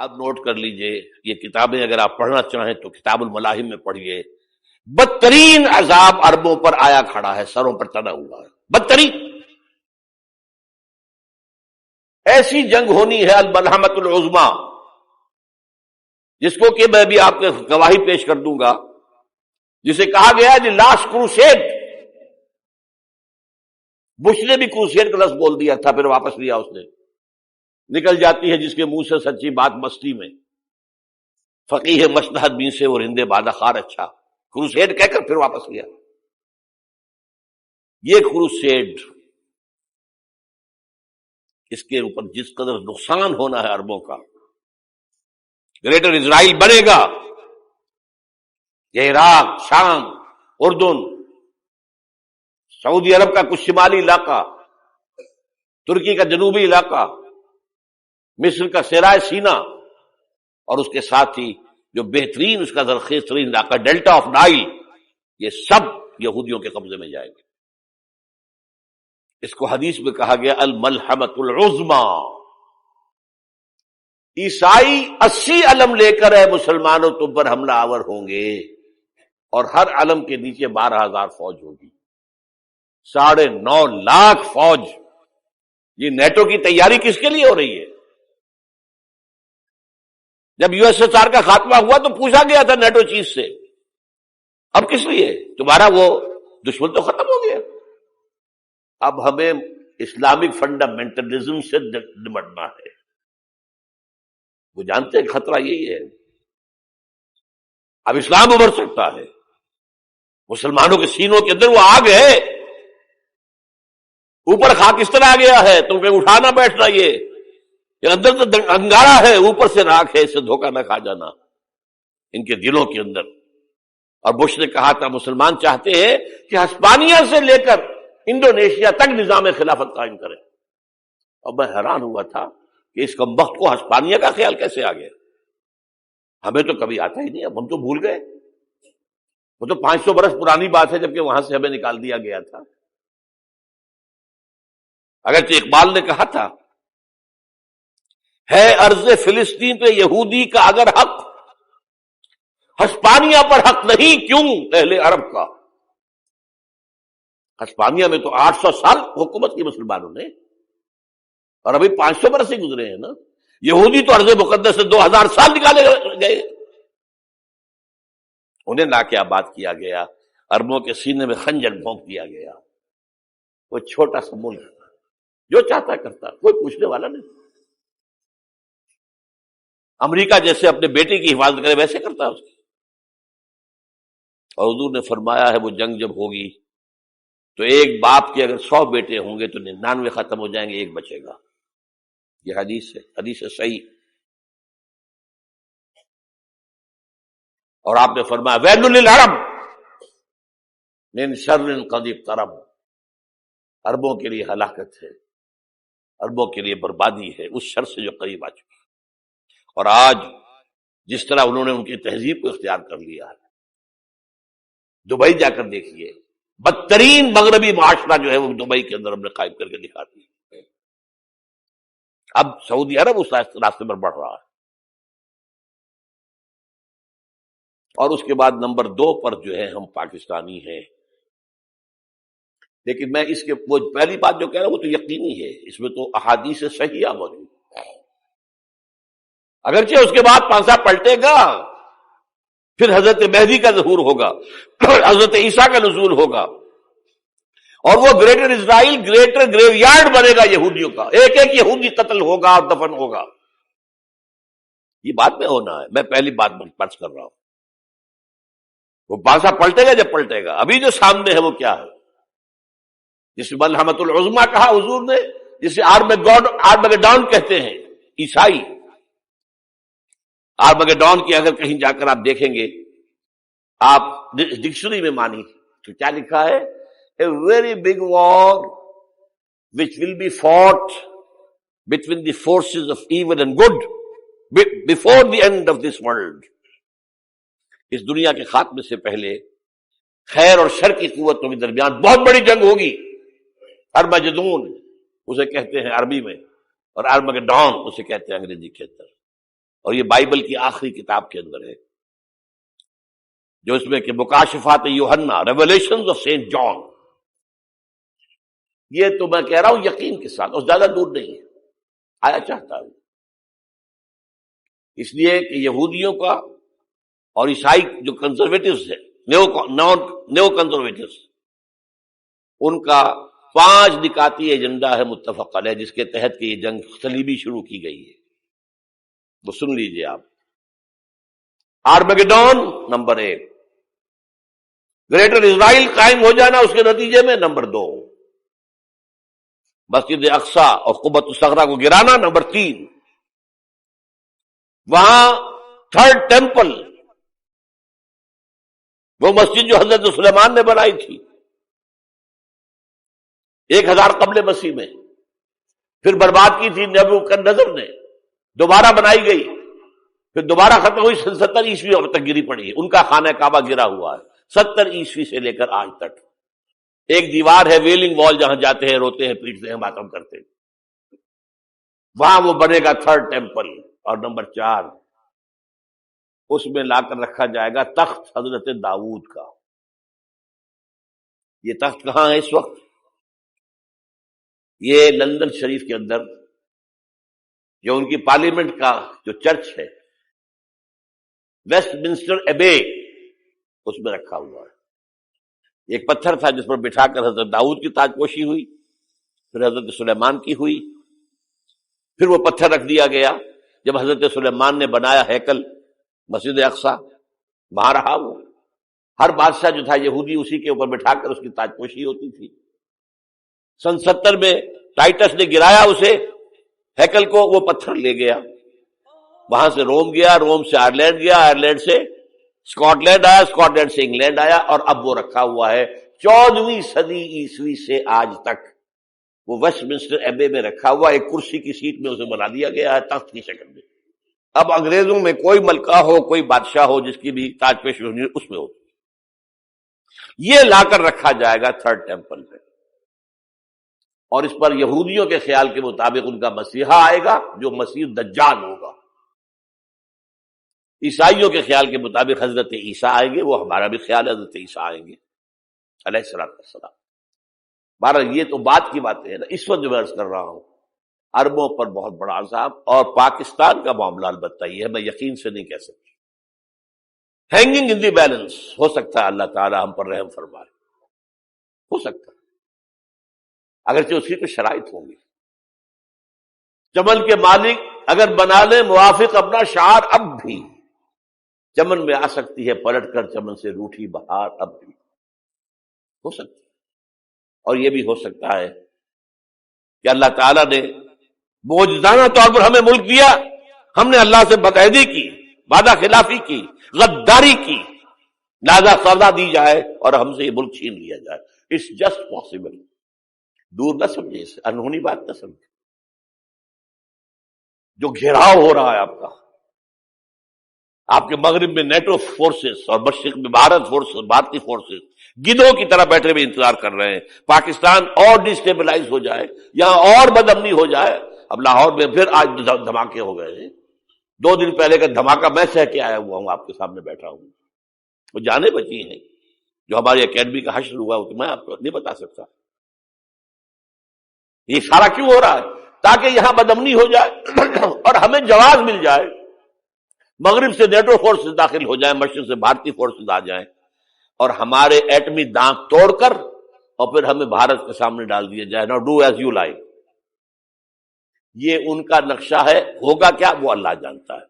اب نوٹ کر لیجئے، یہ کتابیں اگر آپ پڑھنا چاہیں تو کتاب الملاحم میں پڑھیے. بدترین عذاب عربوں پر آیا کھڑا ہے، سروں پر چڑھا ہوا ہے، بدترین. ایسی جنگ ہونی ہے الملحمۃ العظمی، جس کو کہ میں بھی آپ کے گواہی پیش کر دوں گا، جسے کہا گیا ہے لاسٹ کروسیڈ. بش نے بھی کروسیڈ کا لفظ بول دیا تھا، پھر واپس لیا اس نے. نکل جاتی ہے جس کے منہ سے سچی بات مستی میں، فقیہ مصلحت بین سے اور ہندے بادہ خار اچھا، کروسیڈ کہہ کر پھر واپس لیا. یہ کروسیڈ، اس کے اوپر جس قدر نقصان ہونا ہے عربوں کا، گریٹر اسرائیل بنے گا، یہ عراق، شام، اردن، سعودی عرب کا کچھ شمالی علاقہ، ترکی کا جنوبی علاقہ، مصر کا صحرائے سینا، اور اس کے ساتھ ہی جو بہترین اس کا زرخیز ترین علاقہ ڈیلٹا آف نائل، یہ سب یہودیوں کے قبضے میں جائیں گے. اس کو حدیث میں کہا گیا الملحمۃ العظمی. عیسائی 80 علم لے کر ہے مسلمانوں تم پر حملہ آور ہوں گے، اور ہر علم کے نیچے 12,000 فوج ہوگی، 9.5 لاکھ فوج. یہ نیٹو کی تیاری کس کے لیے ہو رہی ہے؟ جب یو ایس ایس آر کا خاتمہ ہوا تو پوچھا گیا تھا نیٹو چیف سے، اب کس لیے؟ تمہارا وہ دشمن تو ختم ہو گیا، اب ہمیں اسلامک فنڈامنٹلزم سے نمٹنا ہے. وہ جانتے ہیں خطرہ یہی ہے، اب اسلام ابھر سکتا ہے. مسلمانوں کے سینوں کے اندر وہ آگ ہے، اوپر خاکستر آ گیا ہے، تم کہیں اٹھانا بیٹھنا، یہ اندر تو انگارا ہے، اوپر سے راکھ ہے، اس سے دھوکہ نہ کھا جانا ان کے دلوں کے اندر. اور بش نے کہا تھا مسلمان چاہتے ہیں کہ ہسپانیہ سے لے کر انڈونیشیا تک نظام خلافت قائم کریں. اور میں حیران ہوا تھا کہ اس کمبخت کو ہسپانیہ کا خیال کیسے آ گیا؟ ہمیں تو کبھی آتا ہی نہیں، اب ہم تو بھول گئے. وہ تو 500 برس پرانی بات ہے، جبکہ وہاں سے ہمیں نکال دیا گیا تھا. اگرچہ اقبال نے کہا تھا ہے ارض فلسطین پہ یہودی کا اگر حق، ہسپانیہ پر حق نہیں کیوں اہل عرب کا؟ ہسپانیہ میں تو 800 سال حکومت کی مسلمانوں نے، اور ابھی 500 برس ہی گزرے ہیں نا. یہودی تو ارض مقدس سے 2000 سال نکالے گئے. انہیں لا کے آباد کیا گیا، عربوں کے سینے میں خنجر بھونک دیا گیا. وہ چھوٹا سا ملک جو چاہتا کرتا، کوئی پوچھنے والا نہیں. امریکہ جیسے اپنے بیٹے کی حفاظت کرے ویسے کرتا ہے اس کی. اور حضور نے فرمایا ہے وہ جنگ جب ہوگی تو ایک باپ کے اگر 100 بیٹے ہوں گے تو 99 ختم ہو جائیں گے، ایک بچے گا. یہ حدیث ہے، حدیث ہے صحیح. اور آپ نے فرمایا ویل للعرب من شر قد اقترب، عربوں کے لیے ہلاکت ہے، عربوں کے لیے بربادی ہے اس شر سے جو قریب آ چکا. اور آج جس طرح انہوں نے ان کی تہذیب کو اختیار کر لیا ہے، دبئی جا کر دیکھیے، بدترین مغربی معاشرہ جو ہے وہ دبئی کے اندر ہم نے قائم کر کے دکھا دی. اب سعودی عرب اس راستے پر بڑھ رہا ہے. اور اس کے بعد نمبر 2 پر جو ہے ہم پاکستانی ہیں. لیکن میں اس کے وہ پہلی بات جو کہہ رہا ہوں وہ تو یقینی ہے، اس میں تو احادیث صحیحہ موجود. اگرچہ اس کے بعد پانسا پلٹے گا، پھر حضرت مہدی کا ظہور ہوگا، حضرت عیسیٰ کا نزول ہوگا، اور وہ گریٹر اسرائیل گریٹر گریو یارڈ بنے گا یہودیوں کا. ایک ایک یہودی قتل ہوگا اور دفن ہوگا. یہ بات میں ہونا ہے، میں پہلی بات پرچ کر رہا ہوں. وہ پانسا پلٹے گا جب پلٹے گا. ابھی جو سامنے ہے وہ کیا ہے؟ جس ملحمۃ العظمی کہا حضور نے، جسے آرمگیڈون کہتے ہیں عیسائی. آرمگیڈون کی اگر کہیں جا کر آپ دیکھیں گے، آپ ڈکشنری میں مانی تو کیا لکھا ہے؟ A very big war which will be fought between the forces of evil and good before the end of this world. اس دنیا کے خاتمے سے پہلے خیر اور شر کی قوتوں کے درمیان بہت بڑی جنگ ہوگی. ارمجدون اسے کہتے ہیں عربی میں، اور آرمگیڈون اسے کہتے ہیں انگریزی کے اندر. اور یہ بائبل کی آخری کتاب کے اندر ہے، جو اس میں کہ مکاشفات یوحنا، ریولیشنز آف سینٹ جان. یہ تو میں کہہ رہا ہوں یقین کے ساتھ، اور زیادہ دور نہیں ہے، آیا چاہتا ہوں. اس لیے کہ یہودیوں کا اور عیسائی جو کنزرویٹوز ہیں، نیو کنزرویٹوز، ان کا 5 نکاتی ایجنڈا ہے متفق علیہ، جس کے تحت کہ یہ جنگ صلیبی شروع کی گئی ہے. وہ سن لیجئے آپ. آرمیگیڈون نمبر 1، گریٹر اسرائیل قائم ہو جانا اس کے نتیجے میں نمبر 2، مسجد اقصی اور قبۃ الصخرہ کو گرانا نمبر 3، وہاں تھرڈ ٹیمپل، وہ مسجد جو حضرت سلیمان نے بنائی تھی 1000 قبل مسیح میں، پھر برباد کی تھی نبوکدنضر نے، دوبارہ بنائی گئی، پھر دوبارہ ختم ہوئی 70 عیسوی تک گری پڑی ہے. ان کا خانہ کعبہ گرا ہوا ہے 70 عیسوی سے لے کر آج تک. ایک دیوار ہے ویلنگ وال، جہاں جاتے ہیں، روتے ہیں، پیٹتے ہیں، ماتم کرتے ہیں، وہاں وہ بنے گا تھرڈ ٹیمپل. اور نمبر 4، اس میں لا کر رکھا جائے گا تخت حضرت داؤد کا. یہ تخت کہاں ہے اس وقت؟ یہ لندن شریف کے اندر، جو ان کی پارلیمنٹ کا جو چرچ ہے، ویسٹ منسٹر ایبے، اس میں رکھا ہوا ہے. ایک پتھر تھا جس پر بٹھا کر حضرت داؤد کی تاج پوشی ہوئی، پھر حضرت سلیمان کی ہوئی، پھر وہ پتھر رکھ دیا گیا جب حضرت سلیمان نے بنایا ہیکل مسجد اقصی، وہاں رہا وہ. ہر بادشاہ جو تھا یہودی اسی کے اوپر بٹھا کر اس کی تاج پوشی ہوتی تھی. سن 70 میں ٹائٹس نے گرایا اسے ہیکل کو، وہ پتھر لے گیا، وہاں سے روم گیا، روم سے آئرلینڈ گیا، آئرلینڈ سے اسکاٹ لینڈ آیا، اسکاٹ لینڈ سے انگلینڈ آیا، اور اب وہ رکھا ہوا ہے 14ویں صدی عیسوی سے آج تک. وہ ویسٹ منسٹر ایبے میں رکھا ہوا، ایک کرسی کی سیٹ میں اسے بنا دیا گیا ہے تخت کی شکل میں. اب انگریزوں میں کوئی ملکہ ہو، کوئی بادشاہ ہو جس کی بھی تاج پوشی ہونی اس میں ہو، یہ لا کر رکھا جائے گا تھرڈ ٹیمپل میں. اور اس پر یہودیوں کے خیال کے مطابق ان کا مسیحا آئے گا جو مسیح دجال ہوگا. عیسائیوں کے خیال کے مطابق حضرت عیسیٰ آئیں گے، وہ ہمارا بھی خیال ہے حضرت عیسیٰ آئیں گے علیہ السلام. بہرحال یہ تو بات کی باتیں ہیں نا. اس وقت جو میں عرض کر رہا ہوں، عربوں پر بہت بڑا عذاب، اور پاکستان کا معاملہ البتہ یہ ہے، میں یقین سے نہیں کہہ سکتا. ہینگنگ ان دی بیلنس، ہو سکتا ہے اللہ تعالی ہم پر رحم فرمائے، ہو سکتا ہے، اگرچہ اس کی تو شرائط ہوں گی. چمن کے مالک اگر بنا لیں موافق اپنا شعار، اب بھی چمن میں آ سکتی ہے پلٹ کر چمن سے روٹھی بہار، اب بھی ہو سکتی ہے. اور یہ بھی ہو سکتا ہے کہ اللہ تعالیٰ نے معجزانہ طور پر ہمیں ملک دیا، ہم نے اللہ سے بدعہدی کی، وعدہ خلافی کی، غداری کی، لہذا سزا دی جائے اور ہم سے یہ ملک چھین لیا جائے. It's just possible. دور نہ سمجھے اسے، انہونی بات نہ سمجھے. جو گھیراؤ ہو رہا ہے آپ کے مغرب میں نیٹو فورسز اور مشرق میں بھارتی فورسز گدھوں کی طرح بیٹھے ہوئے انتظار کر رہے ہیں پاکستان اور ڈسٹیبلائز ہو جائے، یہاں اور بدامنی ہو جائے. اب لاہور میں پھر آج دھماکے ہو گئے ہیں. 2 دن پہلے کا دھماکہ میں سہ کے آیا ہوا ہوں، آپ کے سامنے بیٹھا ہوں. وہ جانیں بچی ہیں جو ہماری اکیڈمی کا حشر ہوا، تو میں آپ کو نہیں بتا سکتا. یہ سارا کیوں ہو رہا ہے؟ تاکہ یہاں بدامنی ہو جائے اور ہمیں جواز مل جائے. مغرب سے نیٹو فورسز داخل ہو جائیں، مشرق سے بھارتی فورسز آ جائیں، اور ہمارے ایٹمی دانت توڑ کر اور پھر ہمیں بھارت کے سامنے ڈال دیا جائے. نو ڈو ایز یو لائک. یہ ان کا نقشہ ہے. ہوگا کیا وہ اللہ جانتا ہے،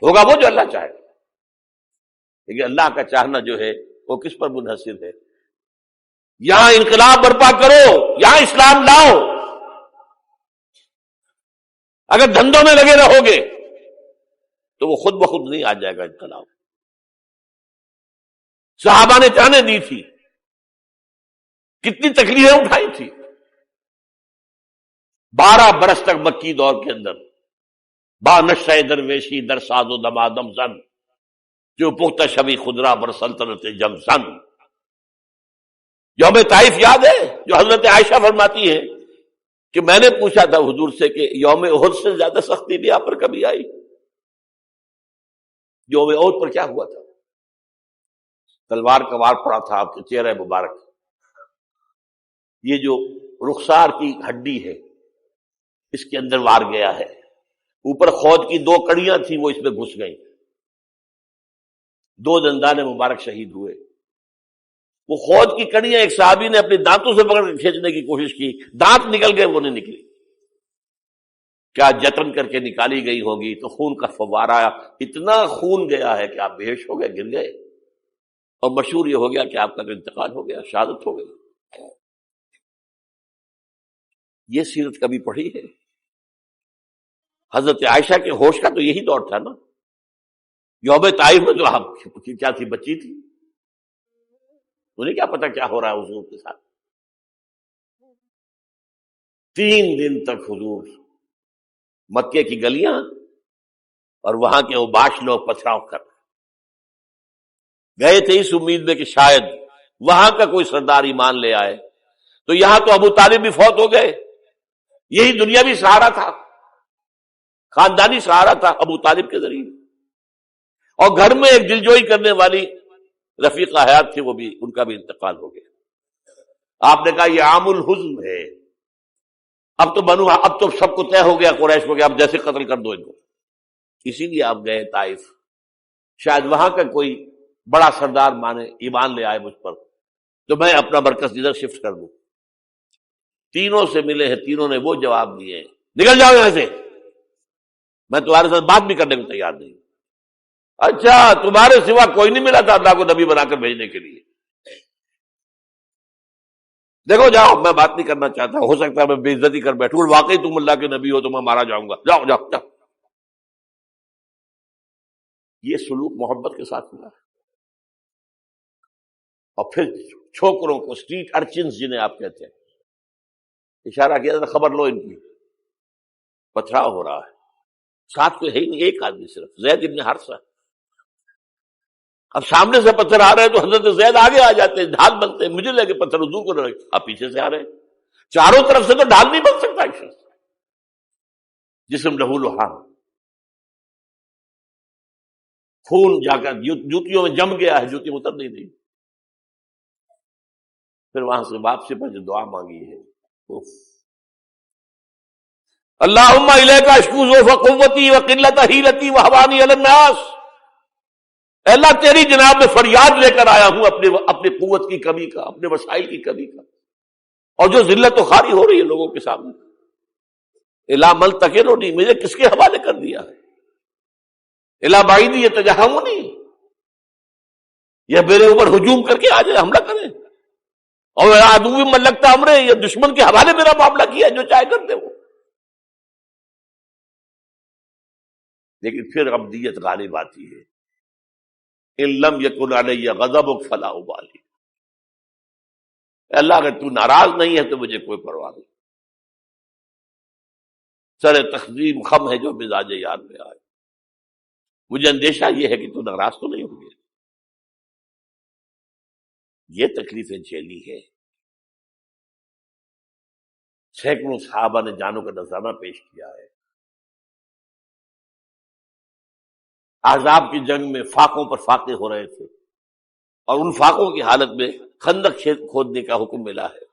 ہوگا وہ جو اللہ چاہے. لیکن اللہ کا چاہنا جو ہے وہ کس پر منحصر ہے؟ یہاں انقلاب برپا کرو، یہاں اسلام لاؤ. اگر دھندوں میں لگے رہو گے تو وہ خود بخود نہیں آ جائے گا انقلاب. صحابہ نے جانیں دی تھی، کتنی تکلیفیں اٹھائی تھی. 12 برس تک مکی دور کے اندر با نشہ درویشی در ساز و دمادم زن، جو پختہ شبی خدرا بر سلطنت جم زن. یوم طائف یاد ہے جو حضرت عائشہ فرماتی ہے کہ میں نے پوچھا تھا حضور سے کہ یوم احد سے زیادہ سختی بھی آپ پر کبھی آئی؟ یوم احد پر کیا ہوا تھا؟ تلوار کا وار پڑا تھا آپ کے چہرہ مبارک، یہ جو رخسار کی ہڈی ہے اس کے اندر وار گیا ہے، اوپر خود کی 2 کڑیاں تھیں وہ اس میں گھس گئیں، 2 دندان مبارک شہید ہوئے۔ وہ خود کی کڑیاں ایک صحابی نے اپنے دانتوں سے پکڑ کے کھینچنے کی کوشش کی، دانت نکل گئے، وہ نہیں نکلی، کیا جتن کر کے نکالی گئی ہوگی تو خون کا فوارہ آیا، اتنا خون گیا ہے کہ آپ بے ہوش ہو گئے، گر گئے، اور مشہور یہ ہو گیا کہ آپ کا تو انتقال ہو گیا، شہادت ہو گئی۔ یہ سیرت کبھی پڑھی ہے؟ حضرت عائشہ کے ہوش کا تو یہی دور تھا نا، یوم طائف میں تو آپ کیا تھی، بچی تھی، انہیں کیا پتا کیا ہو رہا ہے حضور کے ساتھ۔ 3 دن تک حضور مکے کی گلیاں اور وہاں کے اوباش لوگ پتھراؤ کر گئے تھے اس امید میں کہ شاید وہاں کا کوئی سردار ایمان لے آئے، تو یہاں تو ابو طالب بھی فوت ہو گئے، یہی دنیاوی سہارا تھا، خاندانی سہارا تھا ابو طالب کے ذریعے، اور گھر میں ایک دلجوئی کرنے والی رفیقہ حیات تھی، وہ بھی، ان کا بھی انتقال ہو گیا۔ آپ نے کہا یہ عام الحزن ہے، اب تو سب کو طے ہو گیا قریش کو کہ اب جیسے قتل کر دو ان کو، اسی لیے آپ گئے طائف، شاید وہاں کا کوئی بڑا سردار مانے ایمان لے آئے مجھ پر تو میں اپنا مرکز ادھر شفٹ کر دوں۔ تینوں سے ملے ہیں، تینوں نے وہ جواب دیے ہیں، نکل جاؤ یہاں سے، میں تمہارے ساتھ بات بھی کرنے کو تیار نہیں۔ اچھا، تمہارے سوا کوئی نہیں ملا تھا اللہ کو نبی بنا کر بھیجنے کے لیے؟ دیکھو جاؤ، میں بات نہیں کرنا چاہتا، ہو سکتا ہے میں بے عزتی کر بیٹھوں، واقعی تم اللہ کے نبی ہو تو میں مارا جاؤں گا، جاؤ جاؤ جاؤ۔ یہ سلوک محبت کے ساتھ ہوا ہے۔ اور پھر چھوکروں کو، اسٹریٹ ارچنز جنہیں آپ کہتے ہیں، اشارہ کیا تھا، خبر لو ان کی، پتھراؤ ہو رہا ہے، ساتھ کوئی ہے ہی نہیں، ایک آدمی صرف، زید ابن حارثہ۔ اب سامنے سے پتھر آ رہے ہیں تو حضرت زید آگے آ جاتے ہیں، ڈھال بنتے ہیں، مجھے لگے پتھر حضور کو رہے، آپ پیچھے سے آ رہے ہیں، چاروں طرف سے تو ڈھال نہیں بن سکتا ایک شخص، جسم لہو لہان، خون جا کر جوتیوں میں جم گیا ہے، جوتی اتر نہیں دی۔ پھر وہاں سے واپسی پر جو دعا مانگی ہے، اللہم الیک اشکو ضعف قوتی وقلت حیلتی وہوانی علی الناس، اے اللہ تیری جناب میں فریاد لے کر آیا ہوں اپنے قوت کی کمی کا، اپنے وسائل کی کمی کا، اور جو ذلت و خواری ہو رہی ہے لوگوں کے سامنے، الا ملتکلنی، مجھے کس کے حوالے کر دیا ہے، الا بعیدی یتجہمنی، یہ میرے اوپر ہجوم کر کے آ جائے، حملہ کرے، اور عدو ملکتا امرے، یہ دشمن کے حوالے میرا معاملہ کیا، جو چاہے کرتے وہ۔ لیکن پھر عبدیت غالب آتی ہے، ان لم یکن علی غضبک فلا ابالی، اللہ اگر تو ناراض نہیں ہے تو مجھے کوئی پرواہ نہیں، سر تقسیم خم ہے جو مزاج یار میں آئے، مجھے اندیشہ یہ ہے کہ تو ناراض تو نہیں ہوگی۔ یہ تکلیفیں جھیلی ہے، سینکڑوں صحابہ نے جانوں کا نذرانہ پیش کیا ہے، احزاب کی جنگ میں فاقوں پر فاقے ہو رہے تھے، اور ان فاقوں کی حالت میں خندق کھودنے کا حکم ملا ہے،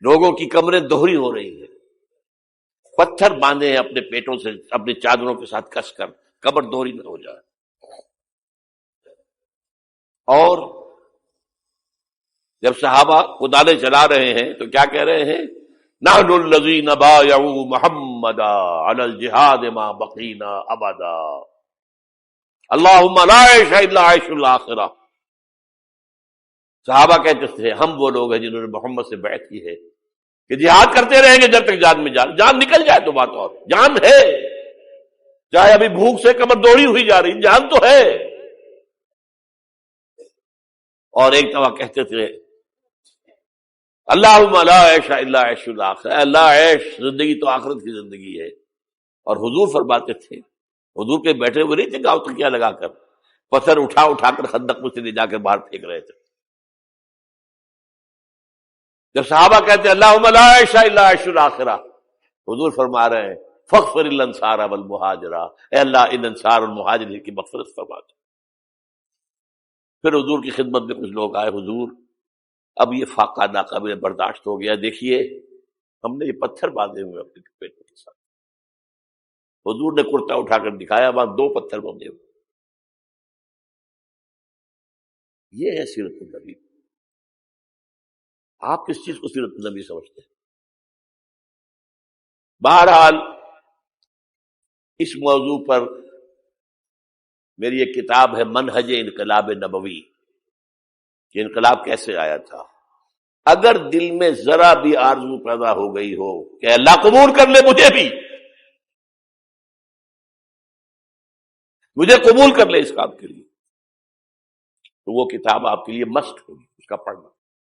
لوگوں کی کمریں دوہری ہو رہی ہیں، پتھر باندھے ہیں اپنے پیٹوں سے، اپنے چادروں کے ساتھ کس کر، کمر دوہری نہ ہو جائے۔ اور جب صحابہ کدالیں چلا رہے ہیں تو کیا کہہ رہے ہیں، نحن الذین بایعوا محمدا علی الجہاد ما بقینا ابدا، اللہم لا عیش الا عیش الاخرہ۔ صحابہ کہتے تھے ہم وہ لوگ ہیں جنہوں نے محمد سے بیعت کی ہے کہ جہاد کرتے رہیں گے جب تک جان میں جان نکل جائے تو بات، اور جان ہے، چاہے ابھی بھوک سے کمر دوڑی ہوئی جا رہی، جان تو ہے۔ اور ایک دفعہ کہتے تھے اللہم لا عیش الا عیش الاخرہ، اللہ عیش زندگی تو آخرت کی زندگی ہے۔ اور حضور فرماتے تھے، حضور کے بیٹھے ہوئے نہیں تھے گاؤں تکیا لگا کر، پتھر اٹھا کر خندق میں سے لے جا کر باہر پھینک رہے تھے، جب صحابہ کہتے ہیں اللہم لا عیش الا عیش الاخرہ، حضور فرما رہے ہیں فاغفر الانصار والمہاجرہ، اے اللہ ان انصار اور مہاجرین کی مغفرت فرما دے۔ پھر حضور کی خدمت میں کچھ لوگ آئے، حضور اب یہ فاقہ ناقابل برداشت ہو گیا، دیکھیے ہم نے یہ پتھر باندھے ہوئے اپنے پیٹ کے ساتھ۔ حضور نے کرتا اٹھا کر دکھایا، وہاں 2 پتھر باندھے ہوئے۔ یہ ہے سیرت النبی۔ آپ کس چیز کو سیرت النبی سمجھتے ہیں؟ بہرحال اس موضوع پر میری ایک کتاب ہے منہج انقلاب نبوی، کہ انقلاب کیسے آیا تھا۔ اگر دل میں ذرا بھی آرزو پیدا ہو گئی ہو کہ اللہ قبول کر لے مجھے قبول کر لے اس کام کے لیے، تو وہ کتاب آپ کے لیے مسٹ ہوگی، اس کا پڑھنا۔